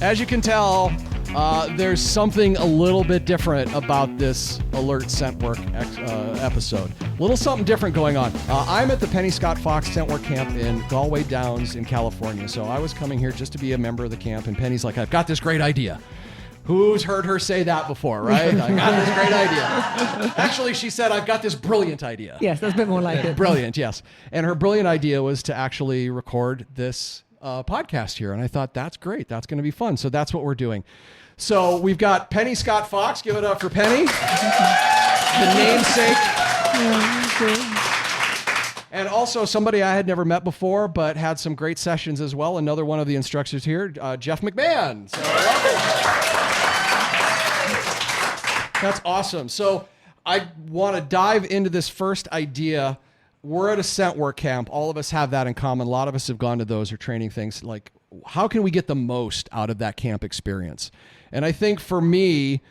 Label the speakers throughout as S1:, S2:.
S1: As you can tell, there's something a little bit different about this Alert Scent Work episode. A little something different going on. I'm at the Penny Scott Fox Scent Work Camp in Galway Downs in California. So I was coming here just to be a member of the camp, and Penny's like, I've got this great idea. Who's heard her say that before, right? I got this great idea. Actually, she said, I've got this brilliant idea.
S2: Yes, that's a bit more like it.
S1: Brilliant, yes. And her brilliant idea was to actually record this podcast here. And I thought, that's great. That's going to be fun. So that's what we're doing. So we've got Penny Scott Fox. Give it up for Penny. The namesake. And also somebody I had never met before, but had some great sessions as well. Another one of the instructors here, Jeff McMahon. So welcome. That's awesome. So I want to dive into this first idea. We're at a scent work camp. All of us have that in common. A lot of us have gone to those or training things. Like, how can we get the most out of that camp experience? And I think for me,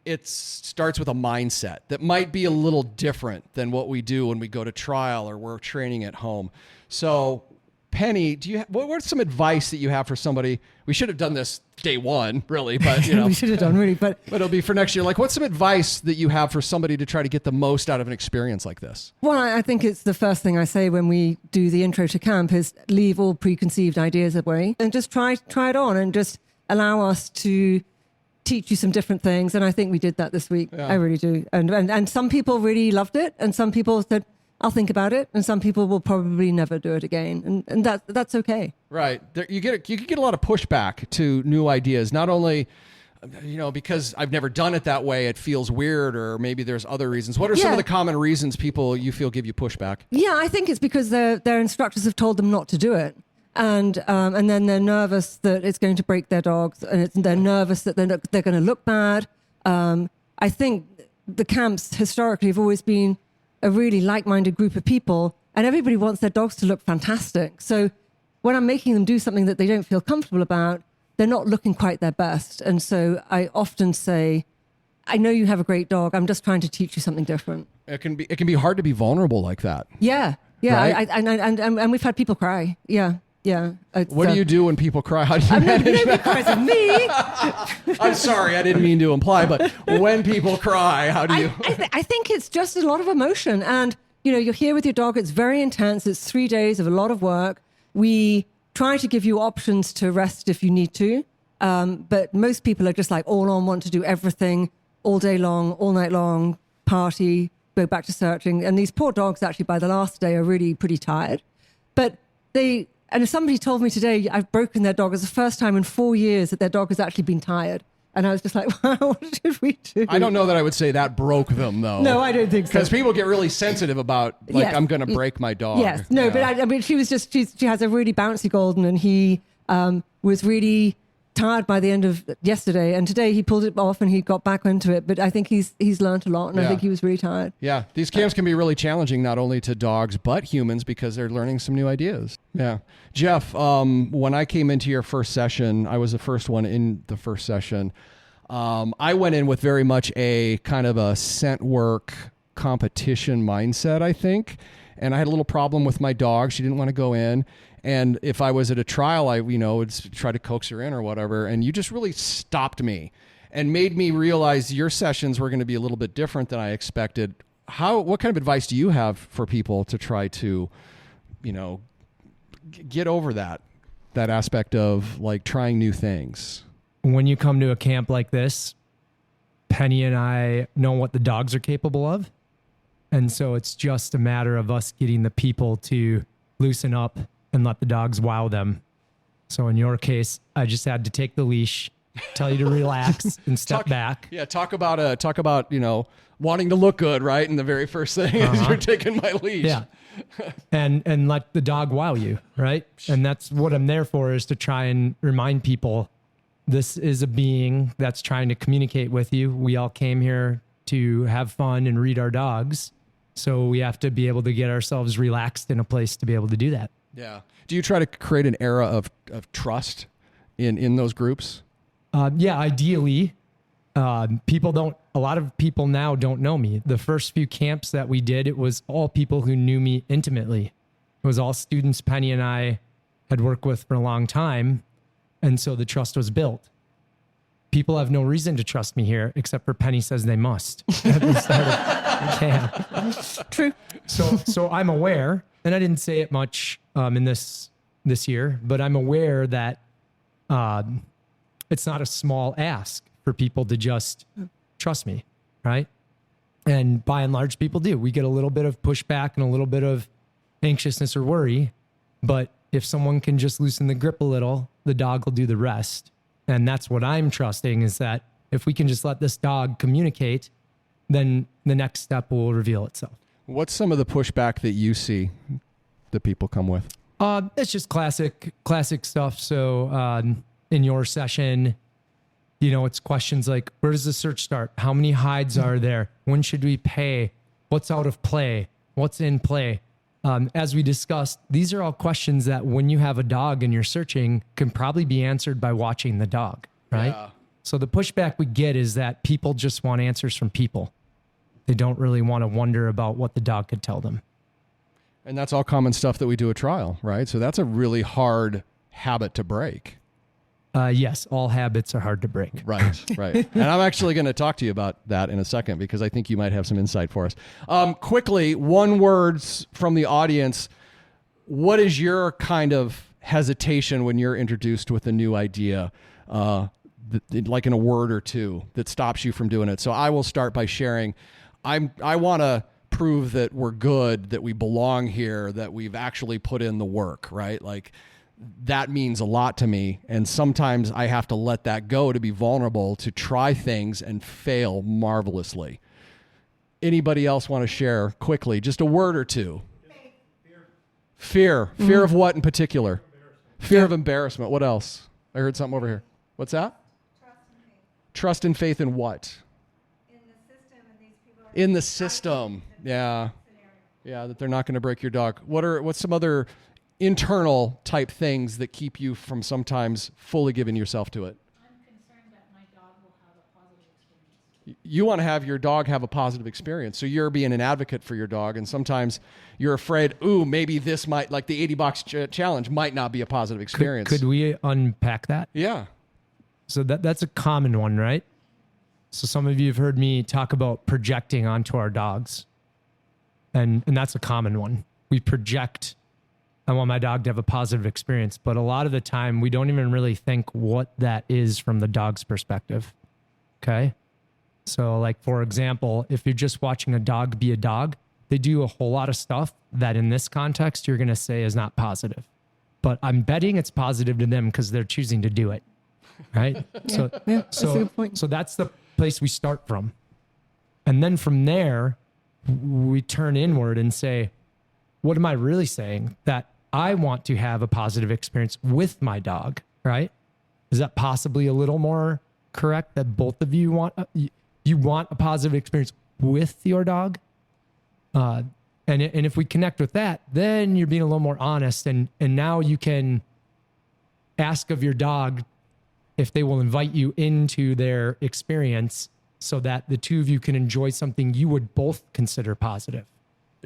S1: it starts with a mindset that might be a little different than what we do when we go to trial or we're training at home. So Penny, what's some advice that you have for somebody? We should have done this day one, really, but
S2: we should have done really, but
S1: it'll be for next year. Like, what's some advice that you have for somebody to try to get the most out of an experience like this?
S2: Well, I think it's the first thing I say when we do the intro to camp is leave all preconceived ideas away and just try it on and just allow us to teach you some different things. And I think we did that this week. Yeah. I really do. And some people really loved it, and some people said, I'll think about it, and some people will probably never do it again, and that's okay.
S1: Right. You can get a lot of pushback to new ideas. Not only, because I've never done it that way, it feels weird, or maybe there's other reasons. What are some of the common reasons people you feel give you pushback? Yeah,
S2: I think it's because their instructors have told them not to do it, and then they're nervous that it's going to break their dogs, and they're nervous that they're going to look bad. I think the camps historically have always been a really like-minded group of people, and everybody wants their dogs to look fantastic. So when I'm making them do something that they don't feel comfortable about, they're not looking quite their best. And so I often say, I know you have a great dog. I'm just trying to teach you something different.
S1: It can be hard to be vulnerable like that.
S2: Yeah. Right? And we've had people cry. Yeah.
S1: What do you do when people cry? How do you manage
S2: nobody
S1: that?
S2: cries at me.
S1: I'm sorry, I didn't mean to imply, but when people cry, how do you?
S2: I think it's just a lot of emotion. And, you're here with your dog. It's very intense. It's 3 days of a lot of work. We try to give you options to rest if you need to. But most people are just like all on, want to do everything all day long, all night long, party, go back to searching. And these poor dogs actually by the last day are really pretty tired. But and if somebody told me today I've broken their dog, it's the first time in 4 years that their dog has actually been tired. And I was just like, wow, what should we do?
S1: I don't know that I would say that broke them, though.
S2: No, I don't think so.
S1: Because people get really sensitive about, I'm going to break my dog.
S2: Yes. No, but I mean, she has a really bouncy golden, and he was really tired by the end of yesterday. And today he pulled it off and he got back into it. But I think he's learned a lot, and I think he was really tired.
S1: Yeah. These camps can be really challenging, not only to dogs, but humans, because they're learning some new ideas. Yeah. Jeff, when I came into your first session, I was the first one in the first session. I went in with very much a kind of a scent work competition mindset, I think. And I had a little problem with my dog. She didn't want to go in. And if I was at a trial, I would try to coax her in or whatever. And you just really stopped me and made me realize your sessions were going to be a little bit different than I expected. What kind of advice do you have for people to try to, get over that aspect of like trying new things?
S3: When you come to a camp like this, Penny and I know what the dogs are capable of. And so it's just a matter of us getting the people to loosen up and let the dogs wow them. So in your case, I just had to take the leash, tell you to relax and step back.
S1: Yeah, talk about wanting to look good, right? And the very first thing is you're taking my leash.
S3: Yeah. And let the dog wow you, right? And that's what I'm there for, is to try and remind people this is a being that's trying to communicate with you. We all came here to have fun and read our dogs. So we have to be able to get ourselves relaxed in a place to be able to do that.
S1: Yeah. Do you try to create an era of trust in those groups?
S3: Yeah, ideally. A lot of people now don't know me. The first few camps that we did, it was all people who knew me intimately. It was all students Penny and I had worked with for a long time. And so the trust was built. People have no reason to trust me here, except for Penny says they must at the start of camp.
S2: True.
S3: So I'm aware, and I didn't say it much in this year, but I'm aware that it's not a small ask for people to just trust me, right? And by and large, people do. We get a little bit of pushback and a little bit of anxiousness or worry, but if someone can just loosen the grip a little, the dog will do the rest. And that's what I'm trusting, is that if we can just let this dog communicate, then the next step will reveal itself.
S1: What's some of the pushback that you see that people come with?
S3: It's just classic stuff. So in your session, it's questions like, where does the search start? How many hides are there? When should we pay? What's out of play? What's in play? As we discussed, these are all questions that when you have a dog and you're searching can probably be answered by watching the dog, right?
S1: Yeah.
S3: So the pushback we get is that people just want answers from people. They don't really want to wonder about what the dog could tell them.
S1: And that's all common stuff that we do at trial, right? So that's a really hard habit to break.
S3: Yes, all habits are hard to break.
S1: Right. And I'm actually going to talk to you about that in a second because I think you might have some insight for us. Quickly, one word from the audience. What is your kind of hesitation when you're introduced with a new idea, like in a word or two, that stops you from doing it? So I will start by sharing. I want to prove that we're good, that we belong here, that we've actually put in the work, right? Like, that means a lot to me. And sometimes I have to let that go to be vulnerable, to try things and fail marvelously. Anybody else want to share quickly? Just a word or two. Fear. Fear of what in particular? Fear of embarrassment. What else? I heard something over here. What's that? Trust and faith in what?
S4: In the system, and these people are
S1: In the system. Yeah. Yeah, that they're not going to break your dog. What's some other internal type things that keep you from sometimes fully giving yourself to it?
S4: I'm concerned that my dog will have a positive experience.
S1: You want to have your dog have a positive experience. So you're being an advocate for your dog, and sometimes you're afraid, maybe this might, like the 80 box challenge might not be a positive experience.
S3: Could we unpack that?
S1: Yeah.
S3: So that's a common one, right? So some of you have heard me talk about projecting onto our dogs. And that's a common one. We project, I want my dog to have a positive experience, but a lot of the time we don't even really think what that is from the dog's perspective. Okay. So like, for example, if you're just watching a dog be a dog, they do a whole lot of stuff that in this context, you're going to say is not positive, but I'm betting it's positive to them because they're choosing to do it. Right.
S2: That's a good point.
S3: So that's the place we start from. And then from there, we turn inward and say, what am I really saying? That I want to have a positive experience with my dog, right? Is that possibly a little more correct, that both of you want a positive experience with your dog? And if we connect with that, then you're being a little more honest, and now you can ask of your dog if they will invite you into their experience so that the two of you can enjoy something you would both consider positive.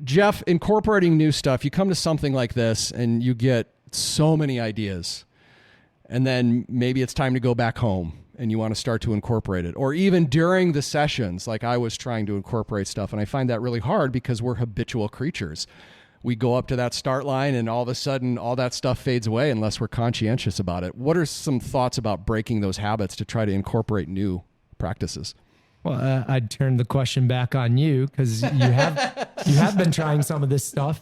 S1: Jeff, incorporating new stuff, you come to something like this and you get so many ideas, and then maybe it's time to go back home and you want to start to incorporate it. Or even during the sessions, like I was trying to incorporate stuff, and I find that really hard because we're habitual creatures. We go up to that start line and all of a sudden all that stuff fades away unless we're conscientious about it. What are some thoughts about breaking those habits to try to incorporate new practices?
S3: Well, I'd turn the question back on you because you have been trying some of this stuff.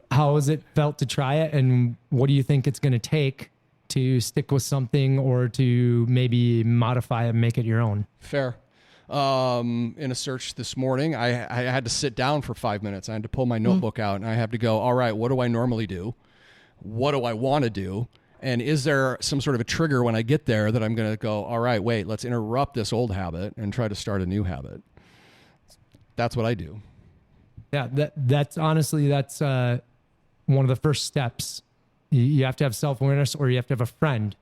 S3: How has it felt to try it, and what do you think it's going to take to stick with something or to maybe modify it and make it your own?
S1: Fair. In a search this morning, I had to sit down for 5 minutes. I had to pull my notebook out, and I have to go, all right, what do I normally do? What do I want to do? And is there some sort of a trigger when I get there that I'm going to go, all right, wait, let's interrupt this old habit and try to start a new habit? That's what I do.
S3: Yeah, that's honestly, that's one of the first steps. You have to have self-awareness, or you have to have a friend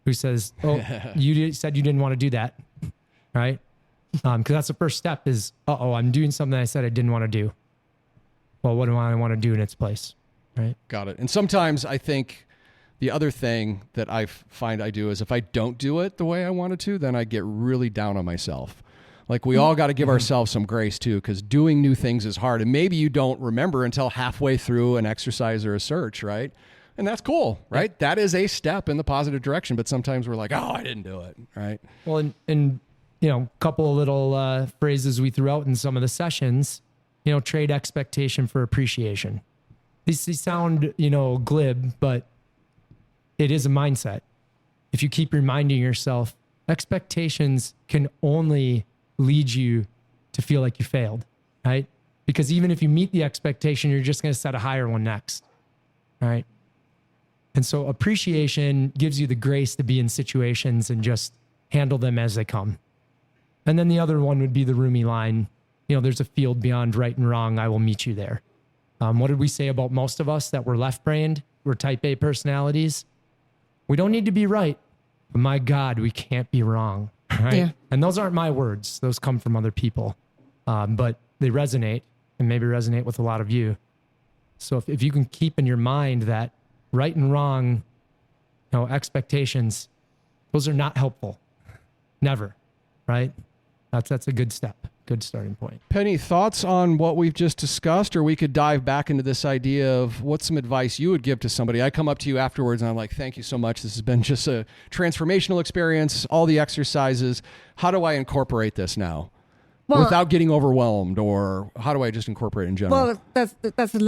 S3: who says, oh, you said you didn't want to do that, right? Because that's the first step is, I'm doing something I said I didn't want to do. Well, what do I want to do in its place? right?
S1: Got it. And sometimes I think the other thing that I find I do is if I don't do it the way I wanted to, then I get really down on myself. Like we all got to give ourselves some grace too, because doing new things is hard. And maybe you don't remember until halfway through an exercise or a search, right? And that's cool, right? Yeah. That is a step in the positive direction. But sometimes we're like, oh, I didn't do it, right?
S3: Well, and you know, a couple of little phrases we threw out in some of the sessions, you know, trade expectation for appreciation. These sound, you know, glib, but it is a mindset. If you keep reminding yourself, expectations can only lead you to feel like you failed, right? Because even if you meet the expectation, you're just going to set a higher one next, right? And so appreciation gives you the grace to be in situations and just handle them as they come. And then the other one would be the Rumi line, you know, there's a field beyond right and wrong. I will meet you there. What did we say about most of us that we're left-brained? We're type A personalities. We don't need to be right, but my God, we can't be wrong, right? Yeah. And those aren't my words. Those come from other people, but they resonate and maybe resonate with a lot of you. So if you can keep in your mind that right and wrong, you know, expectations, those are not helpful. Never, right? That's a good step. Good starting point.
S1: Penny, thoughts on what we've just discussed, or we could dive back into this idea of what's some advice you would give to somebody. I come up to you afterwards and I'm like, thank you so much. This has been just a transformational experience, all the exercises. How do I incorporate this now without getting overwhelmed, or how do I just incorporate it in general?
S2: Well, that's a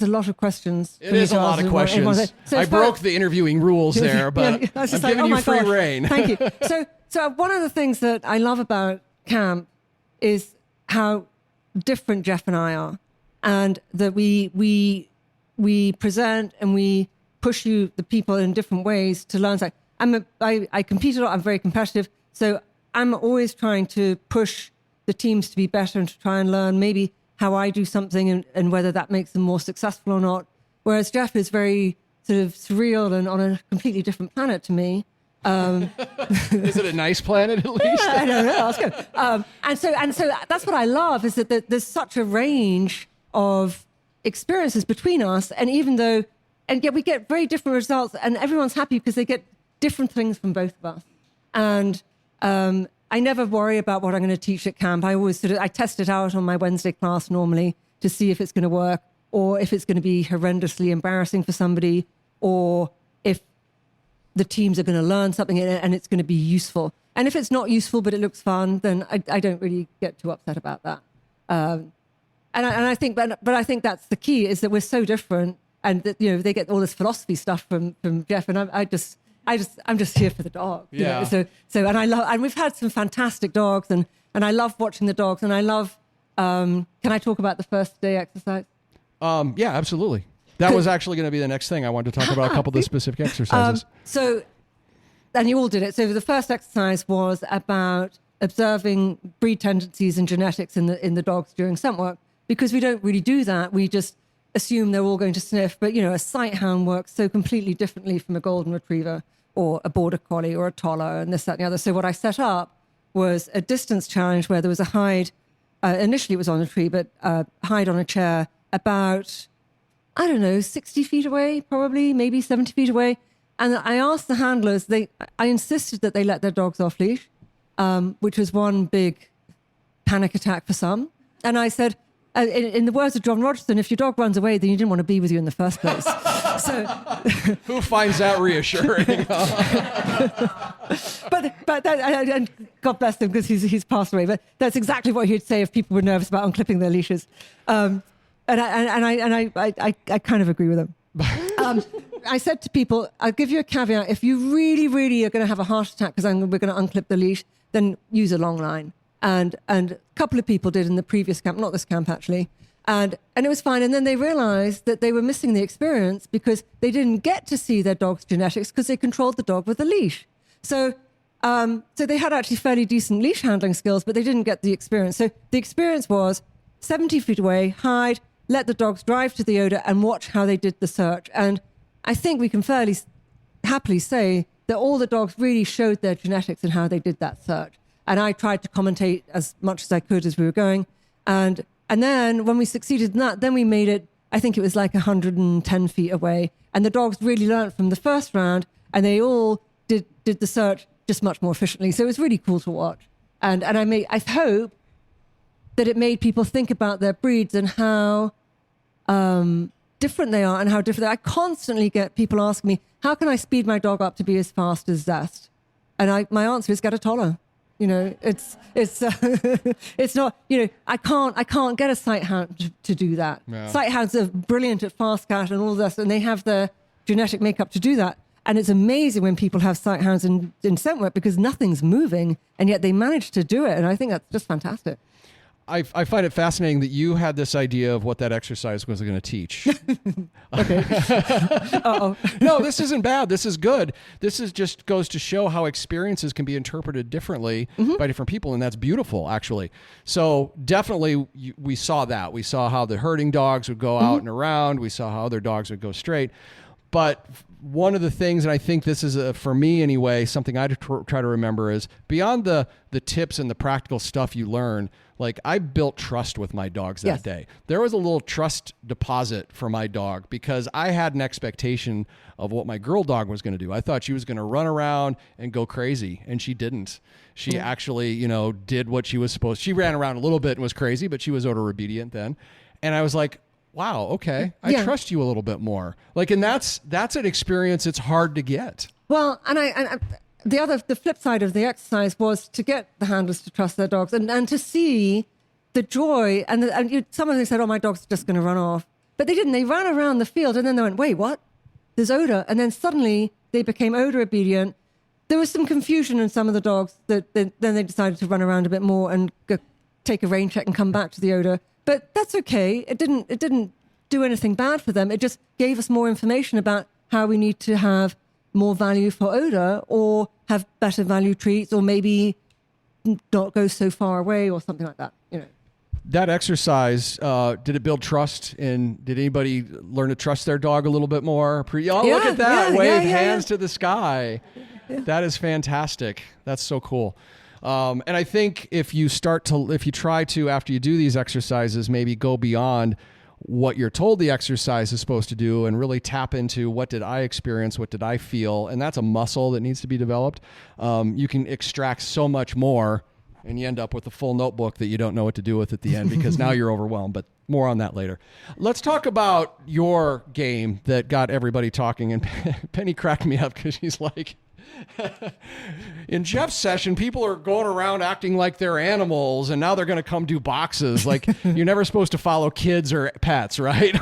S2: lot of questions.
S1: It is a lot of questions. So I broke the interviewing rules there, but I'm giving you free reign.
S2: Thank you. So one of the things that I love about camp is how different Jeff and I are, and that we present and we push you, the people, in different ways to learn. So I compete a lot. I'm very competitive, so I'm always trying to push the teams to be better and to try and learn maybe how I do something and whether that makes them more successful or not. Whereas Jeff is very sort of surreal and on a completely different planet to me.
S1: Is it a nice planet at least?
S2: Yeah, I don't know. That's good. And so that's what I love, is that there's such a range of experiences between us, and yet we get very different results, and everyone's happy because they get different things from both of us. And I never worry about what I'm going to teach at camp. I always I test it out on my Wednesday class normally to see if it's going to work, or if it's going to be horrendously embarrassing for somebody, or if the teams are going to learn something and it's going to be useful. And if it's not useful, but it looks fun, then I don't really get too upset about that. And I think that's the key, is that we're so different, and that, you know, they get all this philosophy stuff from Jeff, and I'm just here for the dog.
S1: Yeah.
S2: You know? So and we've had some fantastic dogs, and I love watching the dogs, and I love. Can I talk about the first day exercise?
S1: Yeah, absolutely. That was actually going to be the next thing. I wanted to talk about a couple of the specific exercises.
S2: And you all did it. So the first exercise was about observing breed tendencies and genetics in the dogs during scent work, because we don't really do that. We just assume they're all going to sniff. But, you know, a sight hound works so completely differently from a golden retriever or a border collie or a toller and this, that, and the other. So what I set up was a distance challenge where there was a hide. Initially it was on a tree, but hide on a chair about, I don't know, 60 feet away, probably, maybe 70 feet away. And I asked the handlers, I insisted that they let their dogs off leash, which was one big panic attack for some. And I said, in the words of John Rogerson, if your dog runs away, then you didn't want to be with you in the first place. So,
S1: who finds that reassuring?
S2: but that, and God bless him, because he's passed away. But that's exactly what he'd say if people were nervous about unclipping their leashes. And I kind of agree with him. I said to people, I'll give you a caveat. If you really, really are going to have a heart attack because we're going to unclip the leash, then use a long line. And a couple of people did in the previous camp, not this camp actually. And it was fine. And then they realized that they were missing the experience because they didn't get to see their dog's genetics because they controlled the dog with a leash. So they had actually fairly decent leash handling skills, but they didn't get the experience. So the experience was 70 feet away, hide, let the dogs drive to the odor and watch how they did the search. And I think we can fairly happily say that all the dogs really showed their genetics and how they did that search. And I tried to commentate as much as I could as we were going. And then when we succeeded in that, then we made it I think it was like 110 feet away. And the dogs really learned from the first round, and they all did the search just much more efficiently. So it was really cool to watch. And I hope that it made people think about their breeds and how different they are and how different. I constantly get people asking me, how can I speed my dog up to be as fast as Zest? And my answer is get a collar. You know, it's it's not, you know, I can't get a sight hound to do that.
S1: Yeah.
S2: Sight hounds are brilliant at fast cat and all this, and they have the genetic makeup to do that. And it's amazing when people have sight hounds in scent work because nothing's moving, and yet they manage to do it. And I think that's just fantastic.
S1: I find it fascinating that you had this idea of what that exercise was going to teach.
S2: Okay. Uh-oh.
S1: No, this isn't bad. This is good. This is just goes to show how experiences can be interpreted differently by different people, and that's beautiful, actually. So definitely we saw that. We saw how the herding dogs would go out and around. We saw how other dogs would go straight. But one of the things, and I think this is, for me anyway, something I try to remember is beyond the tips and the practical stuff you learn, like I built trust with my dogs that day. There was a little trust deposit for my dog because I had an expectation of what my girl dog was going to do. I thought she was going to run around and go crazy, and she didn't. She actually, you know, did what she was supposed to. She ran around a little bit and was crazy, but she was odor obedient then. And I was like, wow, okay, I trust you a little bit more. Like, and that's an experience it's hard to get.
S2: Well, and the flip side of the exercise was to get the handlers to trust their dogs and to see the joy. Some of them said, oh, my dog's just going to run off. But they didn't. They ran around the field and then they went, wait, what? There's odor. And then suddenly they became odor obedient. There was some confusion in some of the dogs that then they decided to run around a bit more and go take a rain check and come back to the odor. But that's okay. It didn't do anything bad for them. It just gave us more information about how we need to have more value for odor or have better value treats or maybe not go so far away or something like that, you know.
S1: That exercise, did it build trust? And did anybody learn to trust their dog a little bit more? Look at that. Wave hands to the sky. Yeah. That is fantastic. That's so cool. And I think if you try to, after you do these exercises, maybe go beyond what you're told the exercise is supposed to do and really tap into what did I experience, what did I feel, and that's a muscle that needs to be developed. You can extract so much more, and you end up with a full notebook that you don't know what to do with at the end because now you're overwhelmed, but more on that later. Let's talk about your game that got everybody talking, and Penny cracked me up because she's like, in Jeff's session, people are going around acting like they're animals, and now they're going to come do boxes. Like, you're never supposed to follow kids or pets, right?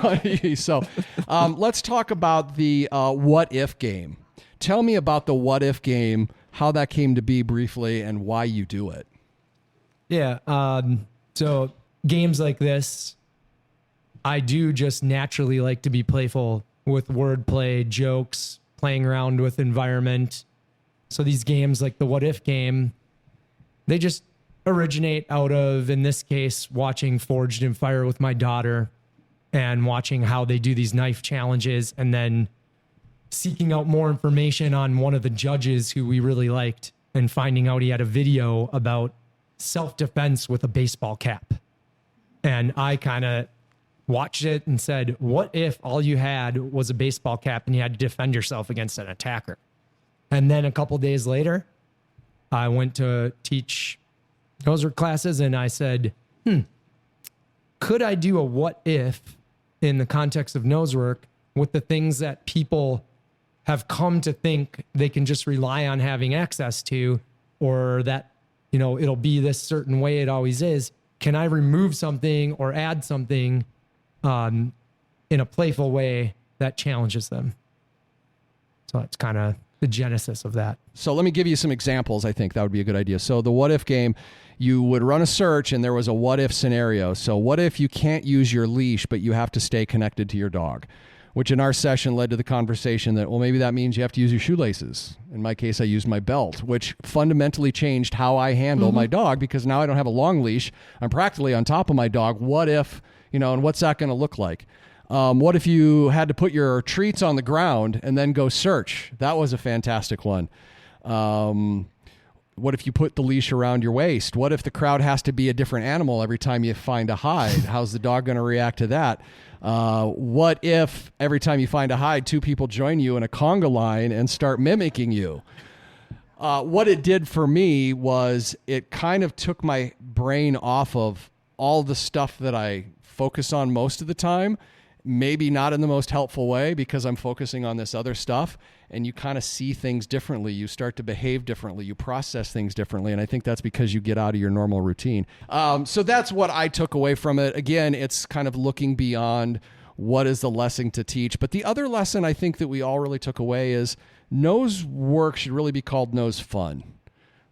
S1: So let's talk about the what if game. Tell me about the what if game, how that came to be briefly, and why you do it.
S3: Yeah. So games like this, I do just naturally like to be playful with wordplay, jokes, playing around with environment. So these games like the what if game, they just originate out of, in this case, watching Forged in Fire with my daughter and watching how they do these knife challenges and then seeking out more information on one of the judges who we really liked and finding out he had a video about self-defense with a baseball cap. And I kind of watched it and said, what if all you had was a baseball cap and you had to defend yourself against an attacker? And then a couple days later, I went to teach nosework classes and I said, could I do a what if in the context of nosework with the things that people have come to think they can just rely on having access to, or that, you know, it'll be this certain way it always is. Can I remove something or add something in a playful way that challenges them? So that's kind of the genesis of that.
S1: So let me give you some examples. I think that would be a good idea. So the what if game, you would run a search and there was a what if scenario. So what if you can't use your leash, but you have to stay connected to your dog, which in our session led to the conversation that, well, maybe that means you have to use your shoelaces. In my case, I used my belt, which fundamentally changed how I handle my dog because now I don't have a long leash. I'm practically on top of my dog. What if, you know, and what's that going to look like? What if you had to put your treats on the ground and then go search? That was a fantastic one. what if you put the leash around your waist? What if the crowd has to be a different animal every time you find a hide? How's the dog going to react to that? What if every time you find a hide, two people join you in a conga line and start mimicking you? What it did for me was it kind of took my brain off of all the stuff that I focus on most of the time, maybe not in the most helpful way because I'm focusing on this other stuff, and you kind of see things differently. You start to behave differently. You process things differently, and I think that's because you get out of your normal routine. So that's what I took away from it. Again, it's kind of looking beyond what is the lesson to teach. But the other lesson I think that we all really took away is nose work should really be called nose fun.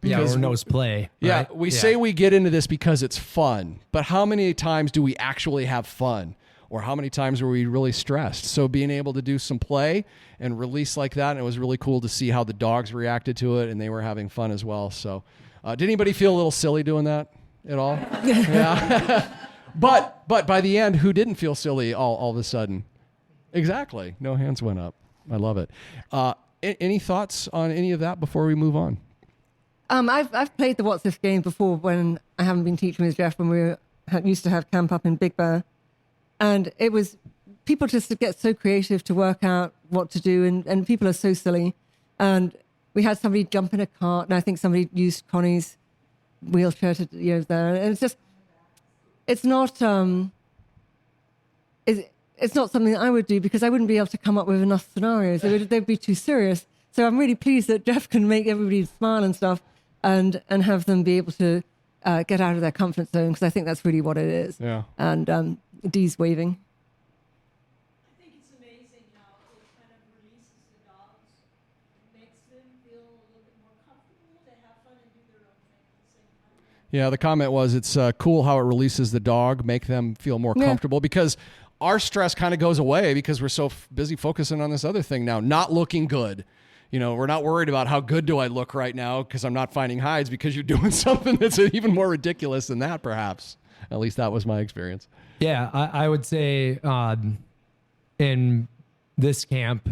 S3: Or nose play. Right?
S1: Yeah, we say we get into this because it's fun, but how many times do we actually have fun? Or how many times were we really stressed? So being able to do some play and release like that, and it was really cool to see how the dogs reacted to it, and they were having fun as well. So did anybody feel a little silly doing that at all? Yeah. But by the end, who didn't feel silly all of a sudden? Exactly. No hands went up. I love it. Any thoughts on any of that before we move on?
S2: I've played the What's This game before when I haven't been teaching with Jeff, when we used to have camp up in Big Bear. And it was, people just get so creative to work out what to do, and people are so silly. And we had somebody jump in a cart, and I think somebody used Connie's wheelchair to, there. And it's just, it's not something that I would do because I wouldn't be able to come up with enough scenarios. They'd be too serious. So I'm really pleased that Jeff can make everybody smile and stuff, and have them be able to get out of their comfort zone, because I think that's really what it is.
S1: Yeah.
S2: And Dee's waving.
S4: I think it's amazing how it kind of releases the dogs, makes them feel a little bit more comfortable, they have fun and do their own thing at the same time.
S1: Yeah, the comment was it's cool how it releases the dog, make them feel more comfortable, because our stress kind of goes away because we're so busy focusing on this other thing now, not looking good. We're not worried about how good do I look right now because I'm not finding hides, because you're doing something that's even more ridiculous than that, perhaps. At least that was my experience.
S3: Yeah, I would say in this camp,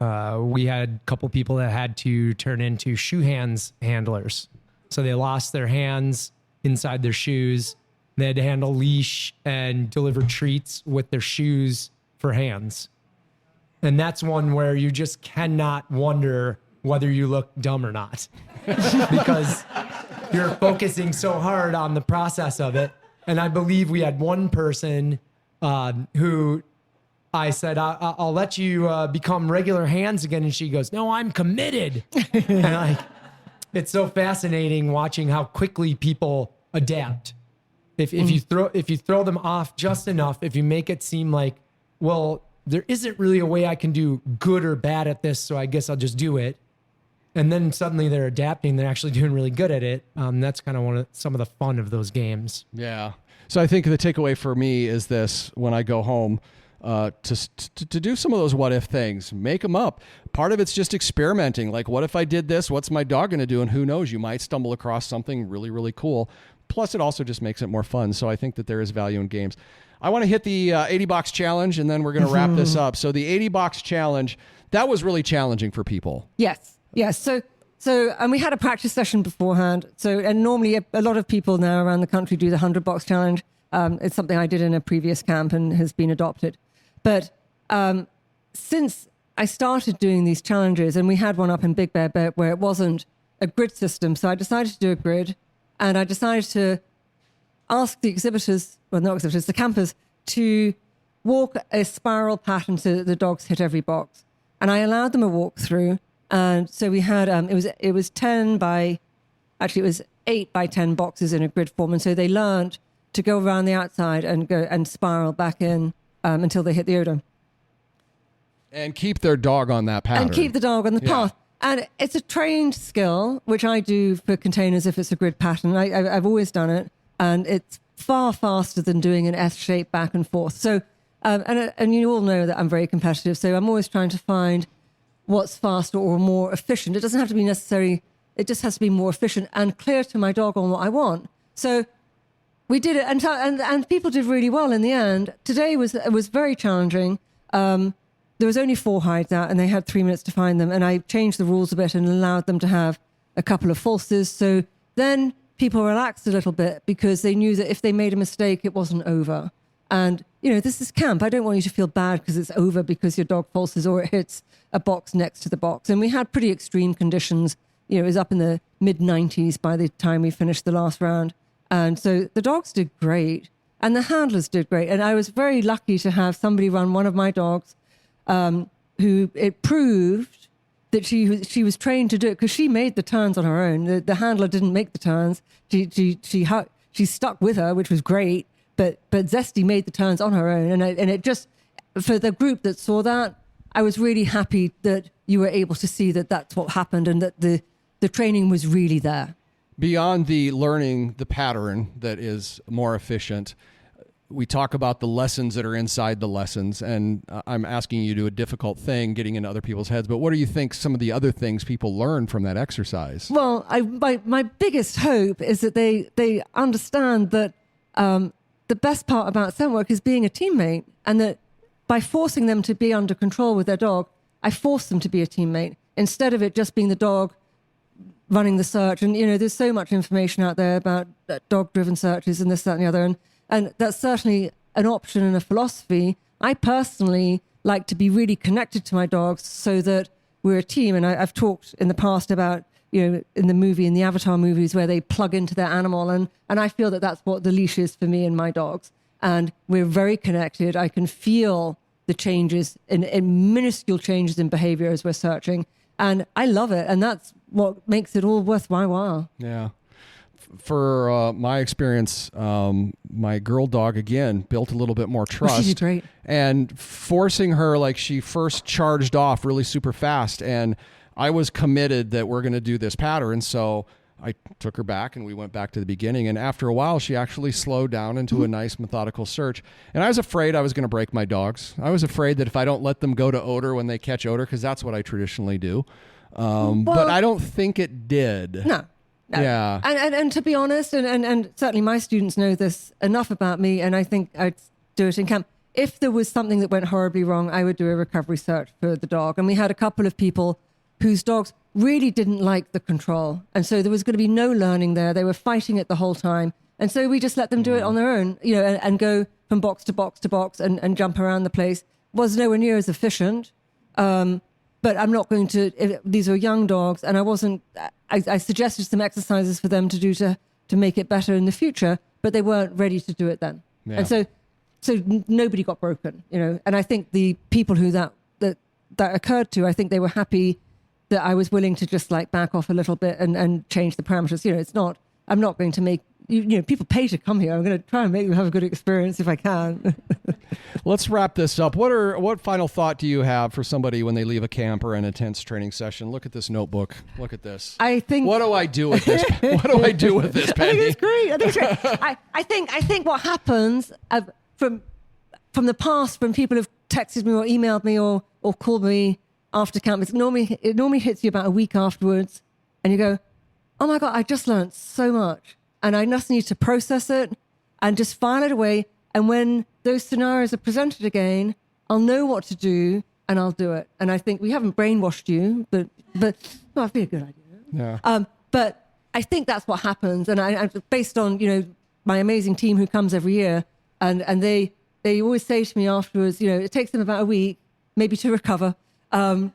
S3: we had a couple people that had to turn into shoe hands handlers. So they lost their hands inside their shoes. They had to handle leash and deliver treats with their shoes for hands. And that's one where you just cannot wonder whether you look dumb or not because you're focusing so hard on the process of it. And I believe we had one person who I said, I'll let you become regular hands again. And she goes, no, I'm committed. And it's so fascinating watching how quickly people adapt. If you throw them off just enough, if you make it seem like, well, there isn't really a way I can do good or bad at this, so I guess I'll just do it. And then suddenly they're adapting. They're actually doing really good at it. That's kind of some of the fun of those games.
S1: Yeah. So I think the takeaway for me is this: when I go home, to do some of those what if things, make them up. Part of it's just experimenting. Like, what if I did this? What's my dog going to do? And who knows? You might stumble across something really, really cool. Plus, it also just makes it more fun. So I think that there is value in games. I want to hit the 80 box challenge, and then we're going to wrap this up. So the 80 box challenge, that was really challenging for people.
S2: Yes. So, and we had a practice session beforehand. So, and normally a lot of people now around the country do the 100 box challenge. It's something I did in a previous camp and has been adopted. But since I started doing these challenges, and we had one up in Big Bear where it wasn't a grid system, so I decided to do a grid, and I decided to ask the the campers, to walk a spiral pattern so that the dogs hit every box. And I allowed them a walkthrough. And so we had, it was 8 by 10 boxes in a grid form. And so they learned to go around the outside and go and spiral back in until they hit the odor.
S1: And keep their dog on that pattern.
S2: And keep the dog on the path. And it's a trained skill, which I do for containers if it's a grid pattern. I've always done it. And it's far faster than doing an S shape back and forth. So, and you all know that I'm very competitive. So I'm always trying to find what's faster or more efficient. It doesn't have to be necessary. It just has to be more efficient and clear to my dog on what I want. So we did it, and people did really well in the end. Today was very challenging. There was only 4 hides out, and they had 3 minutes to find them. And I changed the rules a bit and allowed them to have a couple of falses. So then people relaxed a little bit because they knew that if they made a mistake, it wasn't over. And, this is camp. I don't want you to feel bad because it's over because your dog falses or it hits a box next to the box. And we had pretty extreme conditions. It was up in the mid-90s by the time we finished the last round. And so the dogs did great and the handlers did great. And I was very lucky to have somebody run one of my dogs who it proved that she was trained to do it because she made the turns on her own. The handler didn't make the turns. She stuck with her, which was great. But Zesty made the turns on her own. And it just, for the group that saw that, I was really happy that you were able to see that that's what happened and that the training was really there.
S1: Beyond the learning the pattern that is more efficient, we talk about the lessons that are inside the lessons, and I'm asking you to do a difficult thing, getting into other people's heads, but what do you think some of the other things people learn from that exercise?
S2: Well, my biggest hope is that they understand that the best part about scent work is being a teammate, and that by forcing them to be under control with their dog, I force them to be a teammate instead of it just being the dog running the search. And, there's so much information out there about dog-driven searches and this, that, and the other. And that's certainly an option and a philosophy. I personally like to be really connected to my dogs so that we're a team. And I've talked in the past about, in the Avatar movies where they plug into their animal. And I feel that that's what the leash is for me and my dogs. And we're very connected. I can feel the changes in minuscule changes in behavior as we're searching. And I love it. And that's what makes it all worth my while.
S1: Yeah. For my experience, my girl dog, again, built a little bit more trust.
S2: Oh, she's great.
S1: And forcing her, like she first charged off really super fast. And I was committed that we're going to do this pattern. So I took her back and we went back to the beginning. And after a while, she actually slowed down into a nice methodical search. And I was afraid I was going to break my dogs. I was afraid that if I don't let them go to odor when they catch odor, because that's what I traditionally do. But I don't think it did.
S2: No.
S1: Yeah.
S2: And to be honest, and certainly my students know this enough about me, and I think I'd do it in camp. If there was something that went horribly wrong, I would do a recovery search for the dog. And we had a couple of people whose dogs really didn't like the control. And so there was going to be no learning there. They were fighting it the whole time. And so we just let them do it on their own, and go from box to box to box and jump around the place. Was nowhere near as efficient. But I'm not going to, these are young dogs, and I suggested some exercises for them to do to make it better in the future, but they weren't ready to do it then. Yeah. And so nobody got broken, and I think the people who that occurred to, I think they were happy that I was willing to just like back off a little bit and change the parameters. I'm not going to make, people pay to come here. I'm going to try and make them have a good experience if I can.
S1: Let's wrap this up. What final thought do you have for somebody when they leave a camp or an intense training session? Look at this notebook. Look at this.
S2: What
S1: do I do with this? What do I do with this, Penny?
S2: I think it's great. I think what happens from the past, when people have texted me or emailed me or called me after camp, it normally hits you about a week afterwards, and you go, "Oh my God, I just learned so much." And I just need to process it and just file it away. And when those scenarios are presented again, I'll know what to do and I'll do it. And I think we haven't brainwashed you, but that'd be a good idea.
S1: Yeah.
S2: But I think that's what happens. And I based on, my amazing team who comes every year, and they always say to me afterwards, it takes them about a week, maybe to recover. And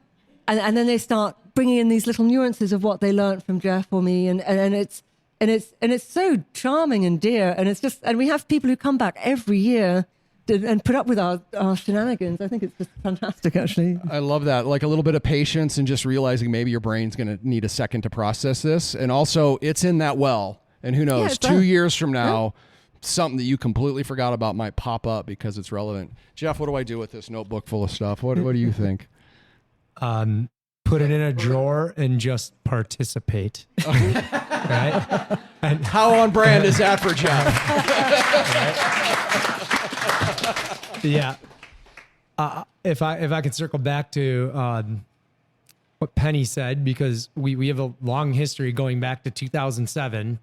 S2: then they start bringing in these little nuances of what they learned from Jeff or me. And it's so charming and dear, and we have people who come back every year and put up with our shenanigans. I think it's just fantastic, actually.
S1: I love that. Like a little bit of patience and just realizing maybe your brain's going to need a second to process this. And also it's in that well, and who knows, 2 years from now, something that you completely forgot about might pop up because it's relevant. Jeff, what do I do with this notebook full of stuff? What do you think?
S3: Put it in a drawer and just participate. Right? And
S1: how on brand is that for Jeff?
S3: Yeah. If I could circle back to what Penny said, because we have a long history going back to 2007,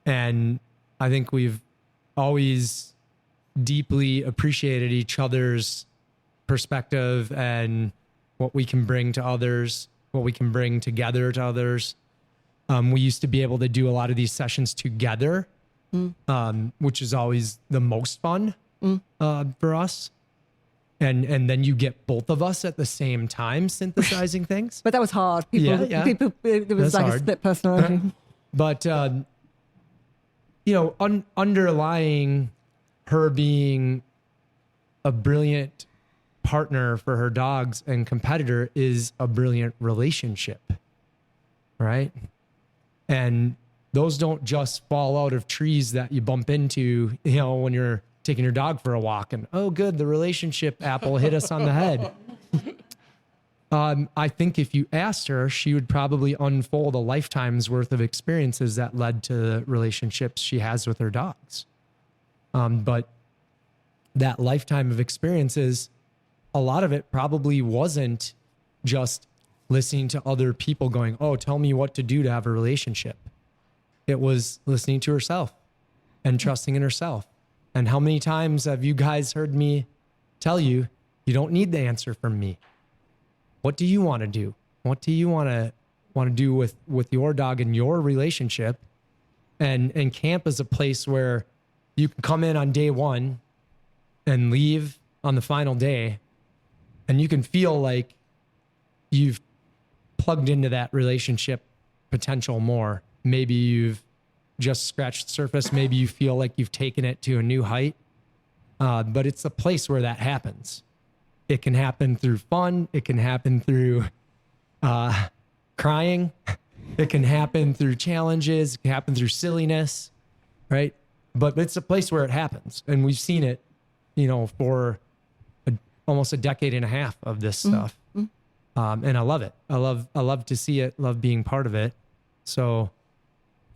S3: and I think we've always deeply appreciated each other's perspective and what we can bring to others, what we can bring together to others. We used to be able to do a lot of these sessions together, which is always the most fun for us. And then you get both of us at the same time synthesizing things.
S2: But that was hard.
S3: Yeah.
S2: There was
S3: That's
S2: like
S3: hard.
S2: a split personality.
S3: But, underlying her being a brilliant partner for her dogs and competitor is a brilliant relationship, right? And those don't just fall out of trees that you bump into, when you're taking your dog for a walk and, oh, good, the relationship apple hit us on the head. I think if you asked her, she would probably unfold a lifetime's worth of experiences that led to the relationships she has with her dogs. But that lifetime of experiences, a lot of it probably wasn't just listening to other people going, oh, tell me what to do to have a relationship. It was listening to herself and trusting in herself. And how many times have you guys heard me tell you, you don't need the answer from me. What do you want to do? What do you want to do with your dog and your relationship? And camp is a place where you can come in on day one and leave on the final day, and you can feel like you've plugged into that relationship potential more. Maybe you've just scratched the surface. Maybe you feel like you've taken it to a new height. But it's a place where that happens. It can happen through fun. It can happen through crying. It can happen through challenges. It can happen through silliness, right? But it's a place where it happens. And we've seen it, for almost a decade and a half of this stuff. And I love it. I love to see it, love being part of it. So,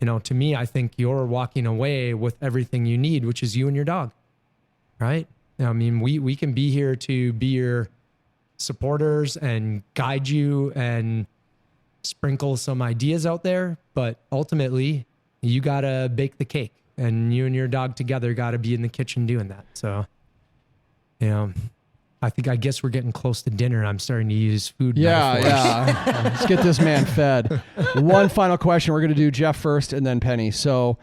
S3: to me, I think you're walking away with everything you need, which is you and your dog, right? I mean, we can be here to be your supporters and guide you and sprinkle some ideas out there. But ultimately, you got to bake the cake, and you and your dog together got to be in the kitchen doing that. So, I guess we're getting close to dinner, and I'm starting to use food metaphors.
S1: Yeah. Let's get this man fed. One final question. We're going to do Jeff first and then Penny. So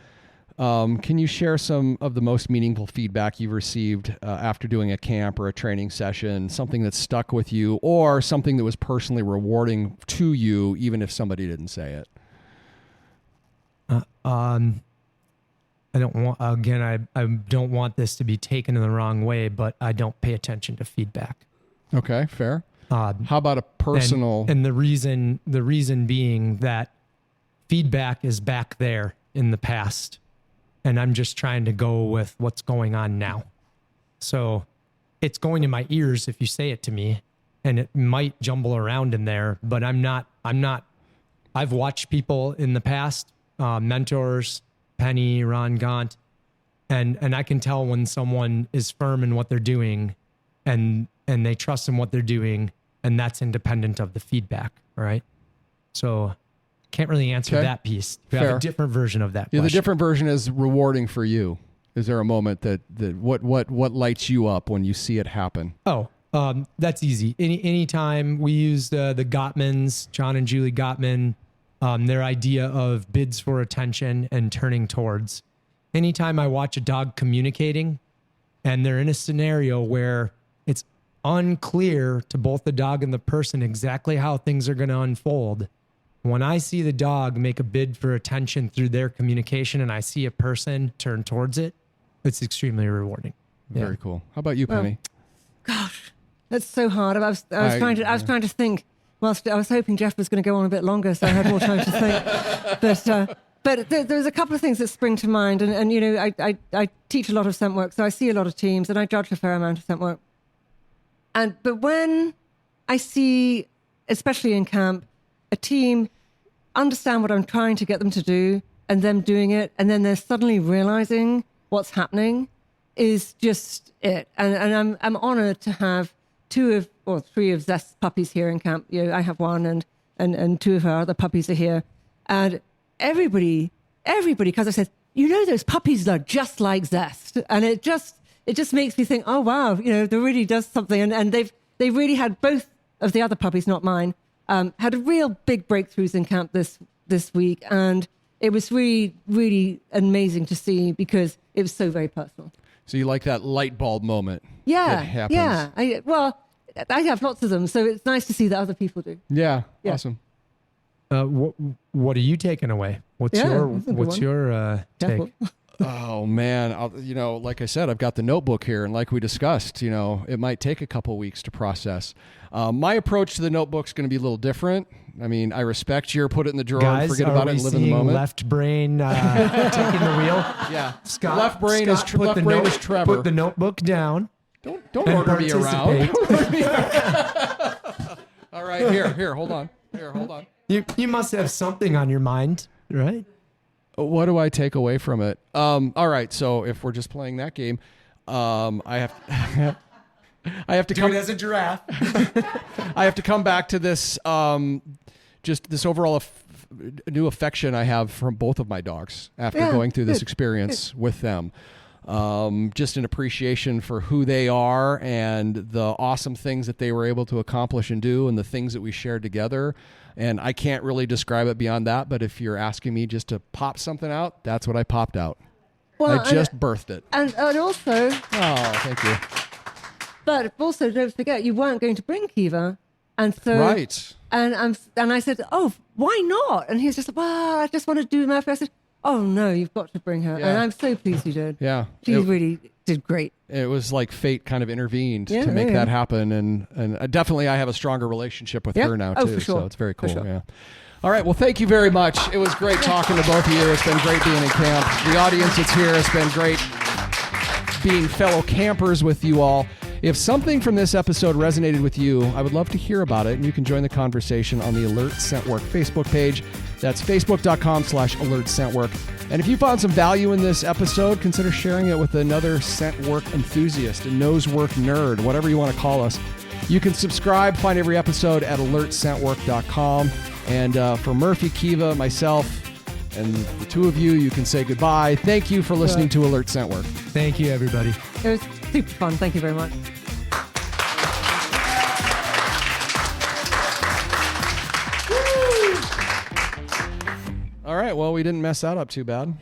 S1: can you share some of the most meaningful feedback you've received after doing a camp or a training session, something that stuck with you or something that was personally rewarding to you, even if somebody didn't say it?
S3: I don't want this to be taken in the wrong way, but I don't pay attention to feedback.
S1: Okay, fair. How about a personal?
S3: And the reason being that feedback is back there in the past, and I'm just trying to go with what's going on now. So it's going to my ears if you say it to me, and it might jumble around in there, but I'm not. I've watched people in the past, mentors, Penny, Ron Gaunt, and I can tell when someone is firm in what they're doing and they trust in what they're doing, and that's independent of the feedback, right? So can't really answer that piece. We have a different version of that question.
S1: The different version is rewarding for you. Is there a moment that what lights you up when you see it happen?
S3: Oh, that's easy. Anytime we use the Gottmans, John and Julie Gottman, their idea of bids for attention and turning towards. Anytime I watch a dog communicating and they're in a scenario where it's unclear to both the dog and the person exactly how things are going to unfold, when I see the dog make a bid for attention through their communication and I see a person turn towards it, it's extremely rewarding.
S1: Very cool. How about you, Penny?
S2: Gosh, that's so hard. I was trying to think. Whilst I was hoping Jeff was going to go on a bit longer, so I had more time to think. But there's a couple of things that spring to mind, and I teach a lot of scent work, so I see a lot of teams, and I judge a fair amount of scent work. But when I see, especially in camp, a team understand what I'm trying to get them to do, and them doing it, and then they're suddenly realizing what's happening, is just it. And I'm honored to have 2 or 3 of Zest's puppies here in camp. I have one, and 2 of her other puppies are here. And everybody, because I said, those puppies are just like Zest. And it just makes me think, oh, wow, there really does something. And they really had both of the other puppies, not mine, had real big breakthroughs in camp this this week, and it was really, really amazing to see because it was so very personal.
S1: So you like that light bulb moment?
S2: Yeah,
S1: that happens.
S2: yeah. I have lots of them, so it's nice to see that other people do.
S1: Yeah,
S2: Yeah.
S1: awesome.
S3: What are you taking away? What's
S2: Yeah,
S3: your
S2: that's a good
S3: what's
S2: one.
S3: your
S2: Careful.
S3: take?
S1: Oh man, like I said, I've got the notebook here, and like we discussed, it might take a couple weeks to process. My approach to the notebook's going to be a little different. I mean, I respect your put it in the drawer, and
S3: Guys,
S1: forget about it, and live in the moment.
S3: left brain taking the wheel?
S1: Yeah,
S3: Scott,
S1: left brain is
S3: Scott, put
S1: left
S3: the
S1: brain
S3: note-
S1: is Trevor.
S3: Put the notebook down.
S1: Don't
S3: and
S1: order me around.
S3: participate.
S1: All right, here, hold on.
S3: You must have something on your mind, right?
S1: What do I take away from it? All right, so if we're just playing that game, I have to come
S3: as a giraffe.
S1: I have to come back to this just this overall new affection I have from both of my dogs after going through this experience with them. Just an appreciation for who they are and the awesome things that they were able to accomplish and do and the things that we shared together. And I can't really describe it beyond that, but if you're asking me just to pop something out, that's what I popped out.
S2: Well,
S1: I just birthed it.
S2: and also,
S1: Oh, thank you.
S2: but also don't forget you weren't going to bring Kiva, and so
S1: Right.
S2: And I said, oh, why not? And he was just like, well, I just want to do Murphy. I said, oh no, you've got to bring her,
S1: Yeah.
S2: and I'm so pleased you did.
S1: Yeah.
S2: She really did great.
S1: It was like fate kind of intervened
S2: Yeah,
S1: to make
S2: yeah.
S1: that happen. And definitely I have a stronger relationship with
S2: Yeah.
S1: her now
S2: Oh,
S1: too.
S2: for sure.
S1: So it's very
S2: For
S1: cool.
S2: sure.
S1: Yeah. All right. Well, thank you very much. It was great talking to both of you. It's been great being in camp. The audience that's here has been great being fellow campers with you all. If something from this episode resonated with you, I would love to hear about it, and you can join the conversation on the Alert Scentwork Facebook page. That's facebook.com/alertscentwork. And if you found some value in this episode, consider sharing it with another scent work enthusiast, a nose work nerd, whatever you want to call us. You can subscribe, find every episode at alertscentwork.com. And for Murphy, Kiva, myself, and the two of you, you can say goodbye. Thank you for listening to Alert Scentwork.
S3: Thank you, everybody.
S2: It was super fun. Thank you very much.
S1: All right, well, we didn't mess that up too bad.